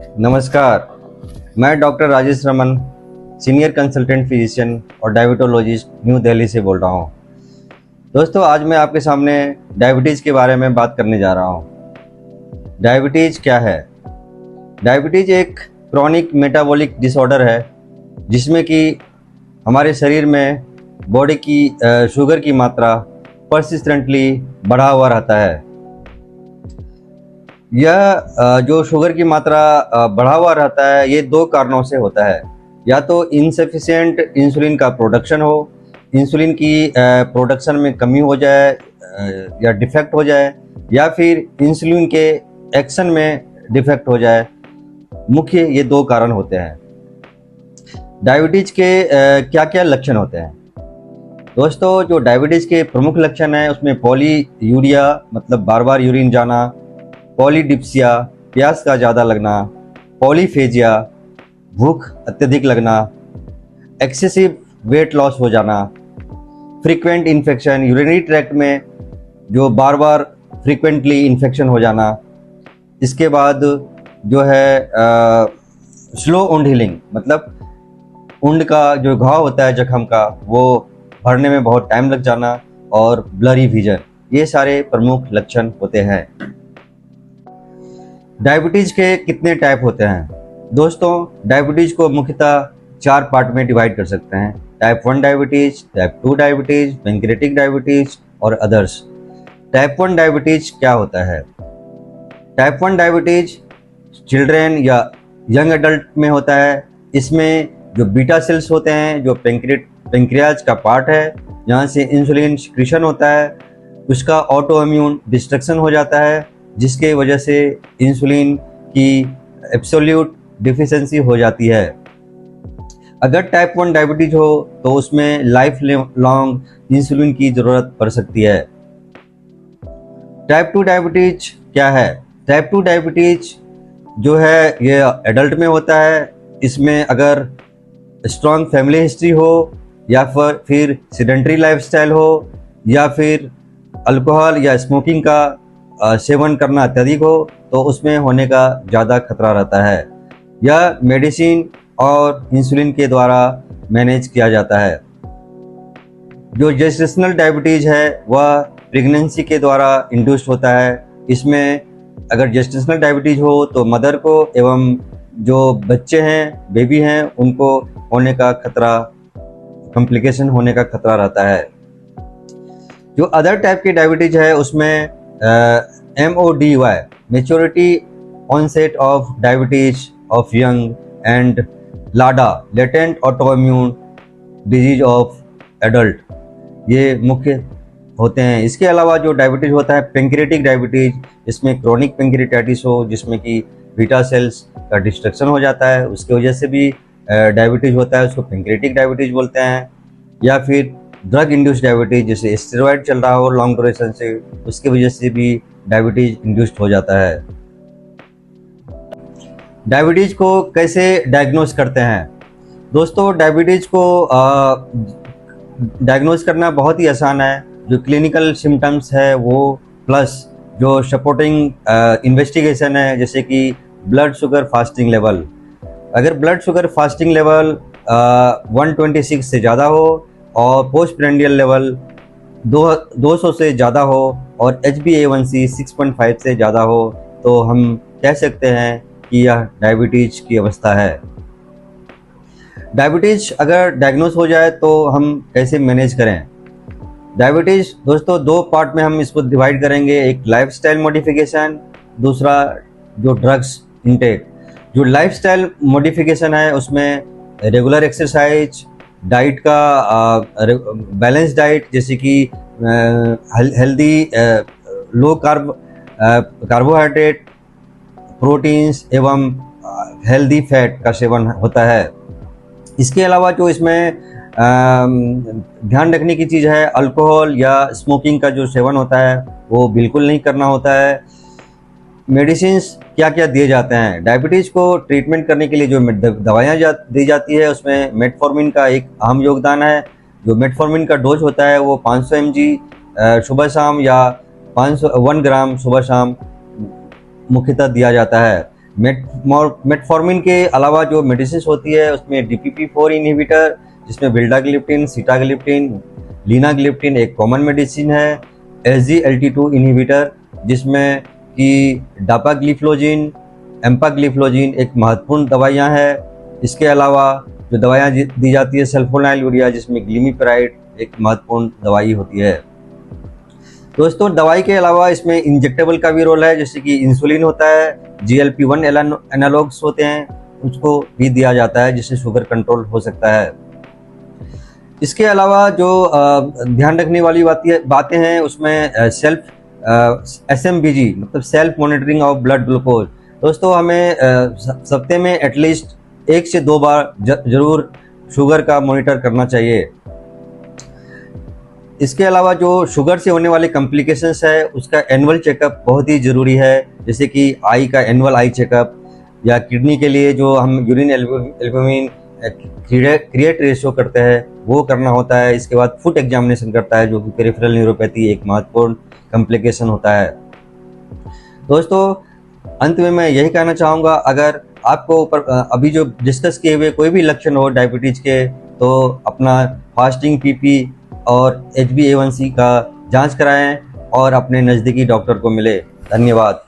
नमस्कार। मैं doctor Rajesh Raman, senior consultant physician और डायबिटोलॉजिस्ट न्यू दिल्ली से बोल रहा हूँ। दोस्तों, आज मैं आपके सामने डायबिटीज़ के बारे में बात करने जा रहा हूँ। डायबिटीज़ क्या है? डायबिटीज़ एक क्रॉनिक मेटाबॉलिक डिसऑर्डर है जिसमें कि हमारे शरीर में बॉडी की शुगर की मात्रा परसिस्टेंटली बढ़ा हुआ रहता है। यह जो शुगर की मात्रा बढ़ा हुआ रहता है, ये दो कारणों से होता है। या तो इनसफिशिएंट इंसुलिन का प्रोडक्शन हो, इंसुलिन की प्रोडक्शन में कमी हो जाए या डिफेक्ट हो जाए, या फिर इंसुलिन के एक्शन में डिफेक्ट हो जाए। मुख्य ये दो कारण होते हैं। डायबिटीज़ के क्या क्या लक्षण होते हैं? दोस्तों, जो डायबिटीज़ के प्रमुख लक्षण हैं उसमें पॉलीयूरिया मतलब बार बार यूरिन जाना, पॉलीडिप्सिया प्यास का ज़्यादा लगना, पॉलीफेजिया भूख अत्यधिक लगना, एक्सेसिव वेट लॉस हो जाना, फ्रीक्वेंट इन्फेक्शन यूरिनरी ट्रैक्ट में जो बार बार फ्रीक्वेंटली इन्फेक्शन हो जाना। इसके बाद जो है स्लो वुंड हीलिंग मतलब वुंड का जो घाव होता है जख्म का, वो भरने में बहुत टाइम लग जाना, और ब्लरी विजन, ये सारे प्रमुख लक्षण होते हैं। डायबिटीज़ के कितने टाइप होते हैं? दोस्तों, डायबिटीज़ को मुख्यतः 4 पार्ट में डिवाइड कर सकते हैं। Type 1 diabetes, type 2 diabetes, pancreatic diabetes और अदर्स। टाइप 1 डायबिटीज़ क्या होता है? टाइप 1 डायबिटीज़ चिल्ड्रेन या यंग एडल्ट में होता है। इसमें जो बीटा सेल्स होते हैं, जो पेंक्रियाज का पार्ट है जहाँ से इंसुलिन सिक्रीशन होता है, उसका ऑटो इम्यून डिस्ट्रक्शन हो जाता है, जिसके वजह से इंसुलिन की एब्सोल्यूट डिफिशिएंसी हो जाती है। अगर टाइप 1 डायबिटीज हो तो उसमें लाइफ लॉन्ग इंसुलिन की ज़रूरत पड़ सकती है। टाइप 2 डायबिटीज क्या है? टाइप 2 डायबिटीज जो है ये एडल्ट में होता है। इसमें अगर स्ट्रॉन्ग फैमिली हिस्ट्री हो, या फिर सेडेंटरी लाइफस्टाइल हो, या फिर अल्कोहल या स्मोकिंग का सेवन करना अत्यधिक हो, तो उसमें होने का ज़्यादा खतरा रहता है। यह मेडिसिन और इंसुलिन के द्वारा मैनेज किया जाता है। जो जेस्टेशनल डायबिटीज़ है वह प्रेगनेंसी के द्वारा इंड्यूस्ड होता है। इसमें अगर जेस्टेशनल डायबिटीज़ हो तो मदर को एवं जो बच्चे हैं, बेबी हैं, उनको होने का खतरा, कॉम्प्लिकेशन होने का खतरा रहता है। जो अदर टाइप की डायबिटीज है उसमें MODY maturity onset of diabetes of young and LADA latent autoimmune disease of adult, ये मुख्य होते हैं। इसके अलावा जो डायबिटीज होता है पैंक्रियाटिक डायबिटीज, इसमें क्रोनिक पैंक्रियाटाइटिस हो जिसमें कि बीटा सेल्स का डिस्ट्रक्शन हो जाता है, उसकी वजह से भी डायबिटीज होता है, उसको पैंक्रियाटिक डायबिटीज बोलते हैं। या फिर ड्रग इंड्यूस्ड डायबिटीज, जैसे स्टेरॉयड चल रहा हो लॉन्ग ड्यूरेशन से, उसकी वजह से भी डायबिटीज इंड्यूस्ड हो जाता है। डायबिटीज को कैसे डायग्नोज करते हैं? दोस्तों, डायबिटीज को डायग्नोज करना बहुत ही आसान है। जो क्लिनिकल सिम्टम्स है वो प्लस जो सपोर्टिंग इन्वेस्टिगेशन है, जैसे कि ब्लड शुगर फास्टिंग लेवल। अगर ब्लड शुगर फास्टिंग लेवल 126 से ज़्यादा हो और पोस्ट प्रेंडियल लेवल 200 से ज़्यादा हो और HbA1c 6.5 से ज़्यादा हो, तो हम कह सकते हैं कि यह डायबिटीज़ की अवस्था है। डायबिटीज़ अगर डायग्नोस हो जाए तो हम कैसे मैनेज करें? डायबिटीज़ दोस्तों 2 पार्ट में हम इसको डिवाइड करेंगे। एक लाइफस्टाइल मॉडिफिकेशन, दूसरा जो ड्रग्स इनटेक। जो लाइफस्टाइल मॉडिफिकेशन है उसमें रेगुलर एक्सरसाइज, डाइट का बैलेंस डाइट, जैसे कि हेल्दी लो कार्बोहाइड्रेट, प्रोटीन्स एवं हेल्दी फैट का सेवन होता है। इसके अलावा जो इसमें ध्यान रखने की चीज़ है, अल्कोहल या स्मोकिंग का जो सेवन होता है वो बिल्कुल नहीं करना होता है। मेडिसिन्स क्या क्या दिए जाते हैं? डायबिटीज़ को ट्रीटमेंट करने के लिए जो दवाइयाँ दी जाती है उसमें मेटफॉर्मिन का एक अहम योगदान है। जो मेटफॉर्मिन का डोज होता है वो 500 mg सुबह शाम या 1 ग्राम सुबह शाम मुख्यतः दिया जाता है। मेटफॉर्मिन के अलावा जो मेडिसिन होती है उसमें DPP-4 इनहिबिटर, जिसमें विल्डाग्लिप्टिन, सीटाग्लिप्टिन, लीनाग्लिप्टिन एक कॉमन मेडिसिन है, SGLT2 इनहिबिटर जिसमें कि डापाग्लिफ्लोजिन, एम्पाग्लिफ्लोजिन एक महत्वपूर्ण दवाइयाँ हैं। इसके अलावा जो दवाइयाँ दी जाती है सल्फोनाइल यूरिया, जिसमें ग्लिमिपेराइड एक महत्वपूर्ण दवाई होती है। दोस्तों, दवाई के अलावा इसमें इंजेक्टेबल का भी रोल है, जैसे कि इंसुलिन होता है, GLP-1 एनालॉग्स होते हैं, उसको भी दिया जाता है जिससे शुगर कंट्रोल हो सकता है। इसके अलावा जो ध्यान रखने वाली बातें हैं उसमें सेल्फ SMBG मतलब self monitoring of blood glucose. दोस्तों, हमें हफ्ते में एटलीस्ट 1 से 2 बार जरूर शुगर का मॉनिटर करना चाहिए। इसके अलावा जो शुगर से होने वाले कॉम्प्लिकेशंस है उसका एनुअल चेकअप बहुत ही ज़रूरी है, जैसे कि आई का एनुअल आई चेकअप, या किडनी के लिए जो हम यूरिन एल्बुमिन क्रिएट रेशियो करते हैं वो करना होता है। इसके बाद फुट एग्जामिनेशन करता है, जो कि पेरिफेरल न्यूरोपैथी एक महत्वपूर्ण कॉम्प्लिकेशन होता है। दोस्तों, अंत में मैं यही कहना चाहूँगा, अगर आपको अभी जो डिस्कस किए हुए कोई भी लक्षण हो डायबिटीज़ के, तो अपना फास्टिंग PP और HbA1c का जांच कराएं और अपने नज़दीकी डॉक्टर को मिले। धन्यवाद।